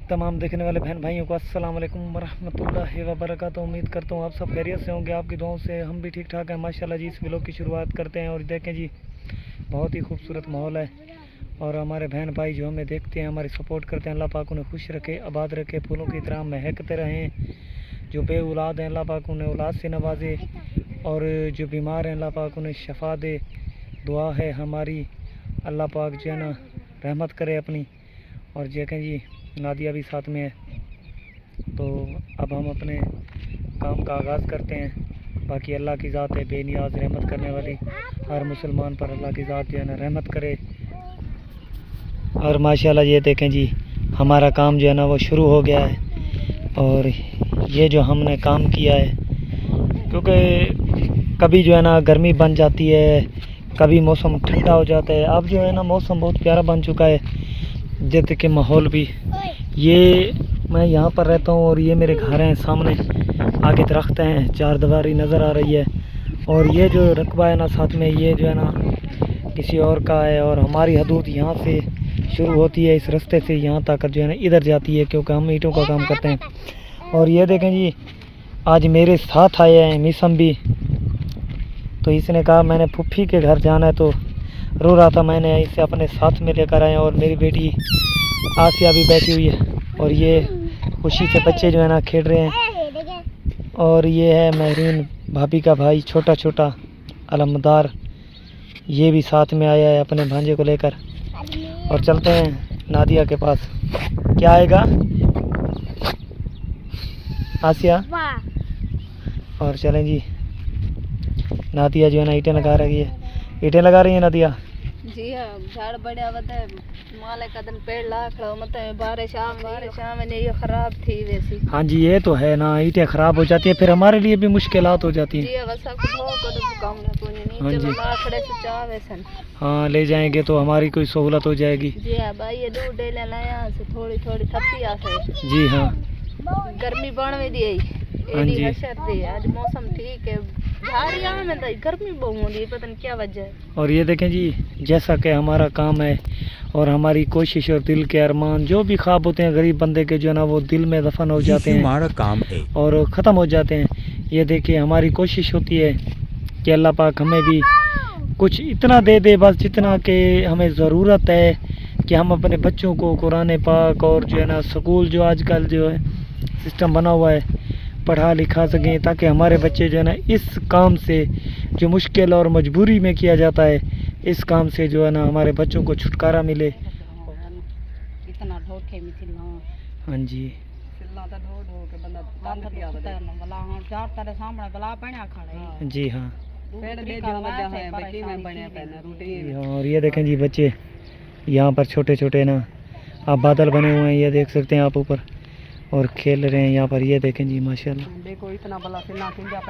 तमाम देखने वाले बहन भाइयों को अस्सलाम वालेकुम वरहमतुल्लाहि वबरकातुहू। उम्मीद करता हूँ आप सब खैरियत से होंगे। आपकी दुआओं से हम भी ठीक ठाक हैं माशाल्लाह जी। इस व्लॉग की शुरुआत करते हैं और देखें जी, बहुत ही खूबसूरत माहौल है और हमारे बहन भाई जो हमें देखते हैं, हमारी सपोर्ट करते हैं, अल्लाह पाक उन्हें खुश रखे, आबाद रखे, फूलों की तरह महकते रहें। जो बे औलाद हैं अल्लाह पाक उन्हें औलाद से नवाजे और जो बीमार हैं अल्लाह पाक उन्हें शफा दे। दुआ है हमारी, अल्लाह पाक जो है ना रहमत करे अपनी। और देखें जी, नादिया भी साथ में है। तो अब हम अपने काम का आगाज़ करते हैं। बाकी अल्लाह की ज़ात है बेनियाज रहमत करने वाली, हर मुसलमान पर अल्लाह की ज़ात जो है ना रहमत करे। और माशाल्लाह ये देखें जी, हमारा काम जो है ना वो शुरू हो गया है। और ये जो हमने काम किया है, क्योंकि कभी जो है ना गर्मी बन जाती है, कभी मौसम ठंडा हो जाता है। अब जो है ना मौसम बहुत प्यारा बन चुका है, जैसे कि माहौल भी। ये मैं यहाँ पर रहता हूँ और ये मेरे घर हैं, सामने आगे दरख्त हैं, चार दीवारी नज़र आ रही है। और ये जो रकबा है ना साथ में, ये जो है ना किसी और का है। और हमारी हदूद यहाँ से शुरू होती है, इस रास्ते से यहाँ तक जो है ना इधर जाती है, क्योंकि हम ईंटों का काम करते हैं। और ये देखें जी, आज मेरे साथ आए हैं मिसम भी। तो इसने कहा मैंने फुफ्फी के घर जाना है, तो रो रहा था, मैंने इसे अपने साथ में लेकर आए। और मेरी बेटी आसिया भी बैठी हुई है और ये खुशी से बच्चे जो है ना खेल रहे हैं। और ये है महरीन भाभी का भाई छोटा छोटा अलमदार, ये भी साथ में आया है अपने भांजे को लेकर। और चलते हैं नादिया के पास। क्या आएगा आसिया? और चलें जी, नादिया जो है ना ईंटें लगा रही है। ईंटें लगा रही है नादिया जी हाँ। झाड़ बढ़िया बता माले का दिन पेड़ लाखड़ा मत बारिश आवे ने ये खराब थी वैसी। हाँ जी, ये तो है ना, ईंटें खराब हो जाती है, फिर हमारे लिए भी मुश्किलात हो जाती जी हैं। बस आपको धो काम ना कोनी नहीं। हाँ चलो जी। लाखड़े से चावे सन। हाँ, ले जाएंगे तो हमारी कोई सहूलत हो जाएगी। जी हाँ भाई, ये दो डेले लाया से थोड़ी थोड़ी थप्पी आसे। जी हाँ। गर्मी बढ़वे दी हाँ जी। दी। आज मौसम ठीक है, झाड़ियाँ में तो गर्मी बहुत होती है, पता नहीं क्या वजह है। और ये देखें जी, जैसा कि हमारा काम है और हमारी कोशिश और दिल के अरमान जो भी ख्वाब होते हैं गरीब बंदे के, जो है ना वो दिल में दफन हो जाते हैं, हमारा काम है और ख़त्म हो जाते हैं। ये देखिए, हमारी कोशिश होती है कि अल्लाह पाक हमें भी कुछ इतना दे दे, बस जितना कि हमें ज़रूरत है, कि हम अपने बच्चों को कुरान पाक और जो है ना स्कूल जो आजकल जो है सिस्टम बना हुआ है पढ़ा लिखा सकें, ताकि हमारे बच्चे जो है ना इस काम से जो मुश्किल और मजबूरी में किया जाता है, इस काम से जो है ना हमारे बच्चों को छुटकारा मिले। इतना ढोके में थी ना। हाँ जी। जी हाँ। और ये देखें जी बच्चे यहाँ पर छोटे छोटे ना, आप बादल बने हुए हैं, ये देख सकते हैं आप ऊपर, और खेल रहे हैं यहाँ पर। ये देखें जी माशाल्लाह। देखो इतना बड़ा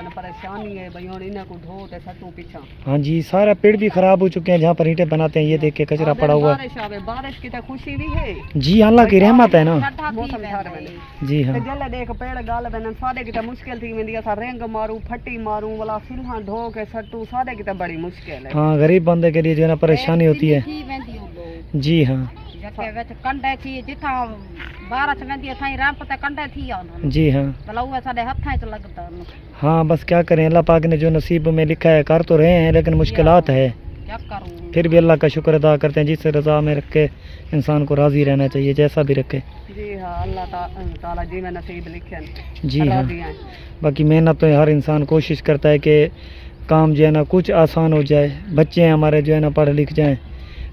परेशानी है भाई, और इन्हें को ढो ते सटू पीछा। हाँ जी, सारा पेड़ भी खराब हो चुके हैं जहाँ पर ईंटें बनाते हैं। ये देख के कचरा पड़ा हुआ है। बारिश की तो खुशी भी है जी, अल्लाह की रहमत है ना। जी हाँ। देख पेड़ गाल बने सारे की तो मुश्किल थी, मैं सा रेंग मारू फट्टी मारू वाला सिल्हा ढो के सटू, सारे की तो बड़ी मुश्किल है। हाँ, गरीब बंदे के लिए जो है ना परेशानी होती है। जी हाँ। कंडे थी जिथा बारिश वेंदी थाई रैंप ते कंडे थी आन। जी हाँ। भला हुआ साडे हथां च लगदा। हाँ, बस क्या करें, अल्लाह पाक ने जो नसीब में लिखा है कर तो रहे हैं, लेकिन मुश्किलात है। क्या करूं, फिर भी अल्लाह का शुक्र अदा करते हैं। जिस रज़ा में रख के इंसान को राज़ी रहना चाहिए, जैसा भी रखे। जी हाँ, अल्लाह ताला जी में नसीब लिखे। जी हाँ। बाकी मेहनत तो हर इंसान कोशिश करता है कि काम जो है ना कुछ आसान हो जाए, बच्चे हमारे जो है ना पढ़ लिख जाएँ,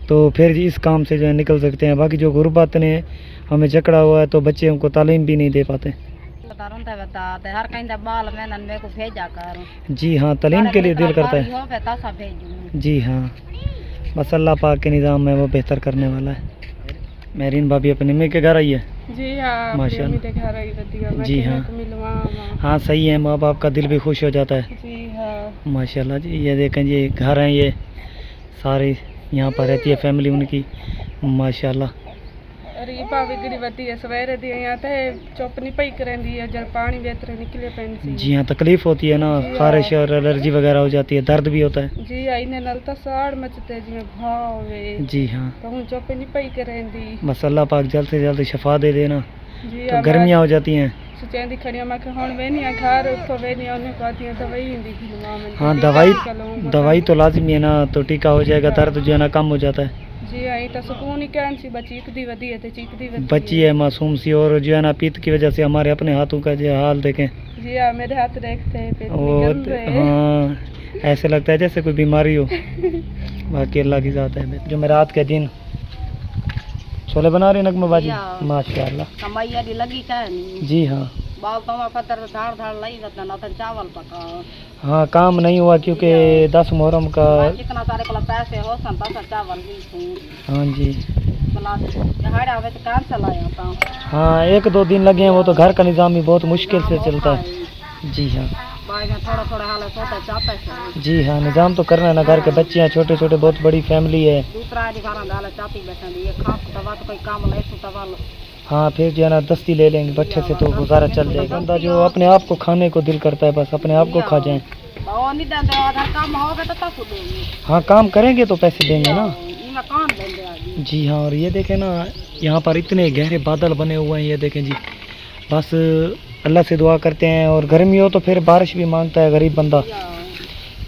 तो फिर इस काम से जो है निकल सकते हैं। बाकी जो गुर्बत ने हमें जकड़ा हुआ है, तो बच्चे उनको तालीम भी नहीं दे पाते। जी हाँ, तालीम के लिए दिल करता है। जी हाँ, बस अल्लाह पाक के निज़ाम में वो बेहतर करने वाला है। महरीन भाभी अपने मम्मी के घर आई है। जी हाँ, माशाल्लाह। जी हाँ। हाँ सही है, माँ बाप का दिल भी खुश हो जाता है। जी हाँ माशाल्लाह जी। ये देखें जी, घर हैं ये सारे, यहाँ पर रहती है फैमिली उनकी माशाल्लाह। अरे भाभी गरीबती है सवेरे दी यहाँ ते चुप नहीं पई करंदी है, जब पानी बेहतर निकले पेंसी। जी हाँ, तकलीफ होती है ना, खारिश और एलर्जी वगैरह हो जाती है, दर्द भी होता है। जी हाँ, इन्हें नल तो साड़ मचते जी में भाव है। जी हाँ, तो हूँ चुप नहीं पई करंदी। बस अल्लाह पाक जल्द से जल्द शफा दे देना जी तो गर्मियाँ हो जाती हैं। सोचेंदी खड़िया मैं कि हुण वे नहीं घर तो वे नहीं उन्हें कहती है दवाई हिंदी की मां में हाँ दवाई तो लाजमी है ना, तो टीका हो जाएगा, दर्द जो है ना कम हो जाता है। जी आई तो सुकून ही कहन सी बच्ची कदी वधी है ते चीकदी वधी बच्ची है मासूम सी, और जो है ना पीत की वजह से हमारे अपने हाथों का जो हाल देखें। जी हाँ मेरे हाथ देखते हैं पेट और निकल रहे हाँ ऐसे लगता है जैसे कोई बीमारी हो। बाकी अल्लाह की ज़ात है। जो मेरा रात के दिन छोले बना रहे नगमा बाजी, माशाल्लाह कमाई दी लगी का जी हाँ। बाल तवा पत्थर धाड़ धाड़ लाई रहता ना तो चावल पका। हाँ काम नहीं हुआ क्योंकि 10 मुहर्रम का। कितना सारे को पैसे हो सन तो चावल भी। हाँ जी दिहाड़ा आवे तो काम चलाया था। हाँ 1-2 दिन लगे हैं, वो तो घर का निज़ाम भी बहुत मुश्किल से चलता है। जी हाँ थोड़ा थोड़ा हाल सोता चाहता है। जी हाँ निज़ाम तो करना है ना, घर के बच्चे हैं छोटे छोटे, बहुत बड़ी फैमिली है। दूसरा अधिकार डाला चाहती बैठा ये खास दवा तो कोई काम ले तो दवा लो। हाँ फिर जो है ना दस्ती ले लेंगे बच्चे से तो गुजारा चल जाएगा। बंदा जो अपने आप को खाने को दिल करता है बस अपने आप को खा जाए। हाँ काम करेंगे तो पैसे देंगे ना। जी हाँ और ये देखें ना यहाँ पर इतने गहरे बादल बने हुए हैं, ये देखें जी। बस अल्लाह से दुआ करते हैं, और गर्मी हो तो फिर बारिश भी मांगता है गरीब बंदा।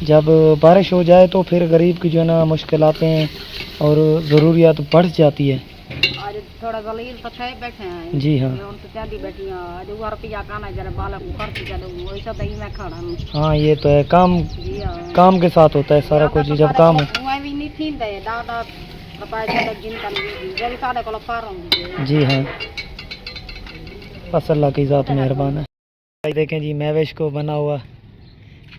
जब बारिश हो जाए तो फिर गरीब की जो है ना मुश्किल आते हैं और ज़रूरियात बढ़ जाती है। थोड़ा जलील तो थे बैठे हैं। जी हाँ बैठी आज रुपया खाना जरा बालक को खर्च कर वैसा दही में खाना। हाँ ये तो है, काम के साथ होता है सारा कुछ। जब काम है भी नहीं थी दे दादा जी हाँ बस अल्लाह की ज़ात मेहरबान है। देखें जी महवेश को बना हुआ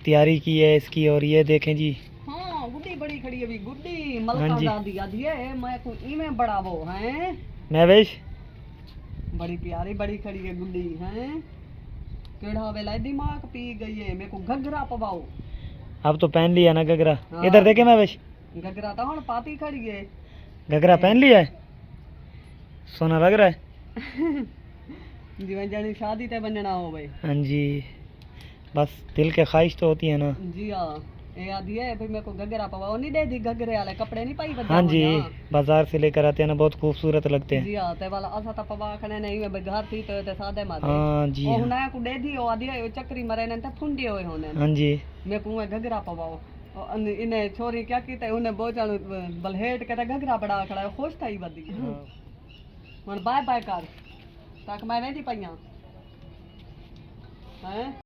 तैयारी की है इसकी, और ये देखें जी हाँ गुड्डी बड़ी खड़ी है भी गुड्डी हाँ मलका जी। दादी आदि है मैं को इमे बड़ा वो हैं महवेश बड़ी प्यारी बड़ी खड़ी है गुड्डी हैं केड़ा वेला दिमाग पी गई है मेरे को घघरा पवाओ। अब तो पहन लिया ना घघरा। हाँ। इधर देखे महवेश घघरा तो हुन पाती खड़ी है। घघरा पहन लिया है, सोना लग रहा है। जीवन जानी शादी ते बनना हो भाई। हाँ जी बस दिल के ख्वाहिश तो होती है ना। जी हाँ ये आदि है भाई मेरे को घघरा पवाओ नहीं दे दी घघरे वाले कपड़े नहीं पाई हाँ जी बाजार से लेकर आते हैं ना, बहुत खूबसूरत लगते हैं। जी हाँ ते वाला असा तो पवा खने नहीं मैं घर थी तो ते सादे माते। हाँ जी ओ हाँ। हुना को दे दी ओ आदि है चक्री मरे ने ते फुंडी होए होने। हाँ जी मेरे को घघरा पवाओ इन्हें छोरी क्या की ते उन्हें बोचाणु बलहेट के घघरा बड़ा खड़ा खुश था ही बदी। मन बाय बाय कर तक मैं नहीं दी पाइया हैं।